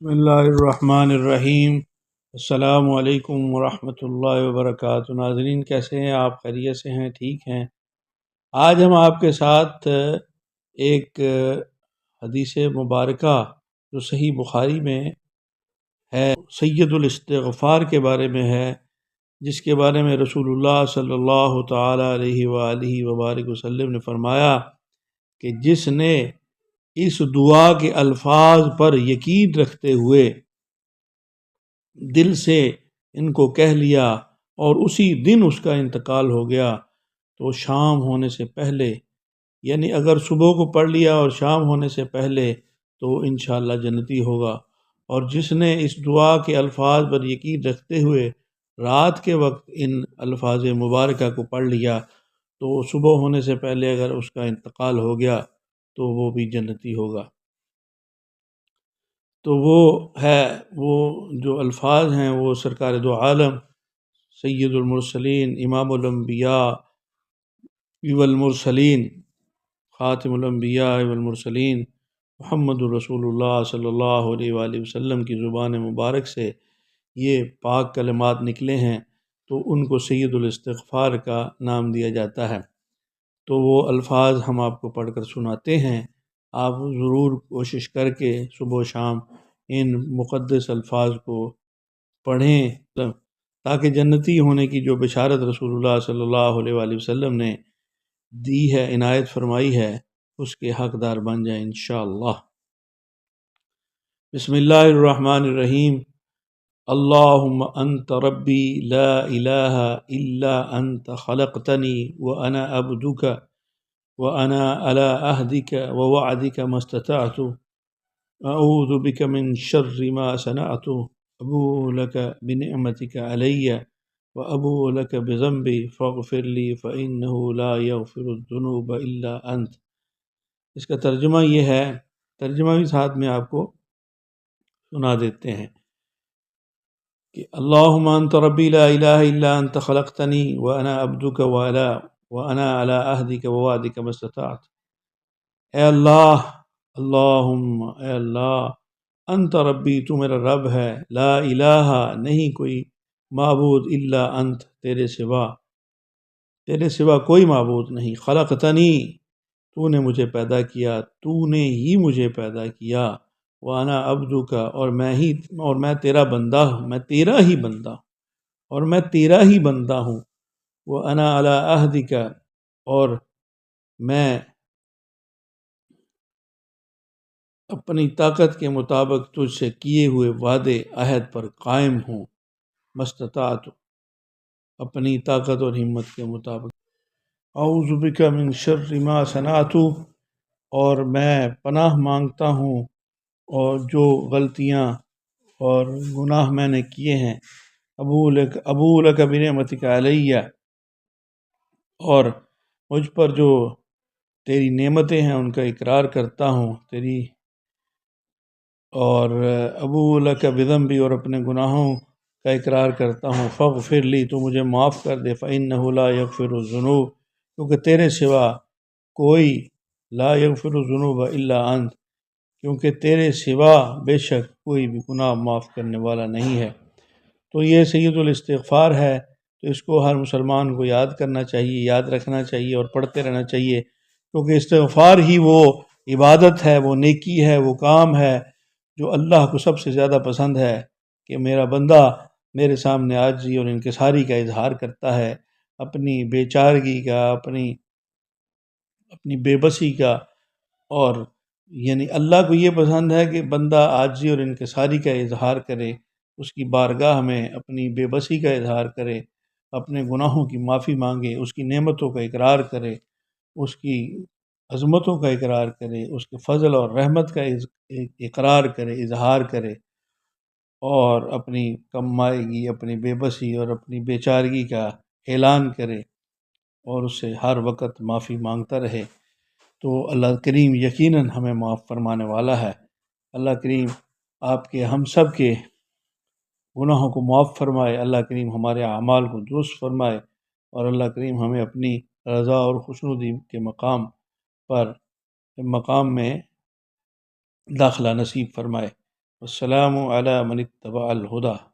بسم اللہ الرحمن الرحیم۔ السلام علیکم ورحمۃ اللہ وبرکاتہ۔ ناظرین، کیسے ہیں آپ؟ خیریت سے ہیں؟ ٹھیک ہیں؟ آج ہم آپ کے ساتھ ایک حدیث مبارکہ جو صحیح بخاری میں ہے، سید الاستغفار کے بارے میں ہے، جس کے بارے میں رسول اللہ صلی اللہ تعالی علیہ وآلہ وبارک وسلم نے فرمایا کہ جس نے اس دعا کے الفاظ پر یقین رکھتے ہوئے دل سے ان کو کہہ لیا اور اسی دن اس کا انتقال ہو گیا تو شام ہونے سے پہلے، یعنی اگر صبح کو پڑھ لیا اور شام ہونے سے پہلے تو انشاءاللہ جنتی ہوگا، اور جس نے اس دعا کے الفاظ پر یقین رکھتے ہوئے رات کے وقت ان الفاظ مبارکہ کو پڑھ لیا تو صبح ہونے سے پہلے اگر اس کا انتقال ہو گیا تو وہ بھی جنتی ہوگا۔ تو وہ جو الفاظ ہیں وہ سرکار دو عالم سید المرسلین، امام الانبیاء والمرسلین، خاتم الانبیاء والمرسلین محمد الرسول اللہ صلی اللہ علیہ وآلہ وسلم کی زبان مبارک سے یہ پاک کلمات نکلے ہیں، تو ان کو سید الاستغفار کا نام دیا جاتا ہے۔ تو وہ الفاظ ہم آپ کو پڑھ کر سناتے ہیں، آپ ضرور کوشش کر کے صبح و شام ان مقدس الفاظ کو پڑھیں تاکہ جنتی ہونے کی جو بشارت رسول اللہ صلی اللہ علیہ وآلہ وسلم نے دی ہے، عنایت فرمائی ہے، اس کے حقدار بن جائیں انشاءاللہ۔ بسم اللہ الرحمن الرحیم۔ اللہم انت ربی لا الہ الا انت خلقتنی وانا عبدک وانا علی عہدک ووعدک ما استطعت اعوذ بک من شر ما صنعت ابوء لک بنعمتک علی وابوء لک بذنبی فاغفر لی فانہ لا یغفر الذنوب الا انت۔ اس کا ترجمہ یہ ہے، ترجمہ بھی ساتھ میں آپ کو سنا دیتے ہیں کہ اللہم انت ربی لا الہ الا انت خلقتنی وانا عبدک وانا علی عہدک ووعدک ما استطعت۔ اے اللہ، اللہم، اے اللہ، انت ربی، تو میرا رب ہے، لا الہ، نہیں کوئی معبود، الا انت، تیرے سوا کوئی معبود نہیں، خلقتنی، تو نے مجھے پیدا کیا، تو نے ہی مجھے پیدا کیا، وانا عبدک، اور میں تیرا بندہ ہوں، میں تیرا ہی بندہ ہوں، اور میں تیرا ہی بندہ ہوں، وانا علی عہدک، اور میں اپنی طاقت کے مطابق تجھ سے کیے ہوئے وعدے عہد پر قائم ہوں، مستطاعت، اپنی طاقت اور ہمت کے مطابق، اعوذ بک من شر ما صنعت، اور میں پناہ مانگتا ہوں اور جو غلطیاں اور گناہ میں نے کیے ہیں، ابوء لک بنعمتک علی، اور مجھ پر جو تیری نعمتیں ہیں ان کا اقرار کرتا ہوں، اور ابوء لک بذنبی، اور اپنے گناہوں کا اقرار کرتا ہوں، فاغفر لی، تو مجھے معاف کر دے، فإنہ لا یغفر الذنوب، کیونکہ تیرے سوا کوئی، لا یغفر الذنوب الا انت، کیونکہ تیرے سوا بے شک کوئی بھی گناہ معاف کرنے والا نہیں ہے۔ تو یہ سید الاستغفار ہے، تو اس کو ہر مسلمان کو یاد کرنا چاہیے، یاد رکھنا چاہیے اور پڑھتے رہنا چاہیے، کیونکہ استغفار ہی وہ عبادت ہے، وہ نیکی ہے، وہ کام ہے جو اللہ کو سب سے زیادہ پسند ہے کہ میرا بندہ میرے سامنے عاجزی اور انکساری کا اظہار کرتا ہے، اپنی بے چارگی کا، اپنی بے بسی کا، اور یعنی اللہ کو یہ پسند ہے کہ بندہ عاجزی اور انکساری کا اظہار کرے، اس کی بارگاہ میں اپنی بے بسی کا اظہار کرے، اپنے گناہوں کی معافی مانگے، اس کی نعمتوں کا اقرار کرے، اس کی عظمتوں کا اقرار کرے، اس کے فضل اور رحمت کا اقرار کرے، اظہار کرے، اور اپنی کم مائگی، اپنی بے بسی اور اپنی بے چارگی کا اعلان کرے، اور اس سے ہر وقت معافی مانگتا رہے، تو اللہ کریم یقیناً ہمیں معاف فرمانے والا ہے۔ اللہ کریم آپ کے، ہم سب کے گناہوں کو معاف فرمائے، اللہ کریم ہمارے اعمال کو درست فرمائے، اور اللہ کریم ہمیں اپنی رضا اور خوشنودی کے مقام میں داخلہ نصیب فرمائے۔ والسلام علی من اتبع الہدی۔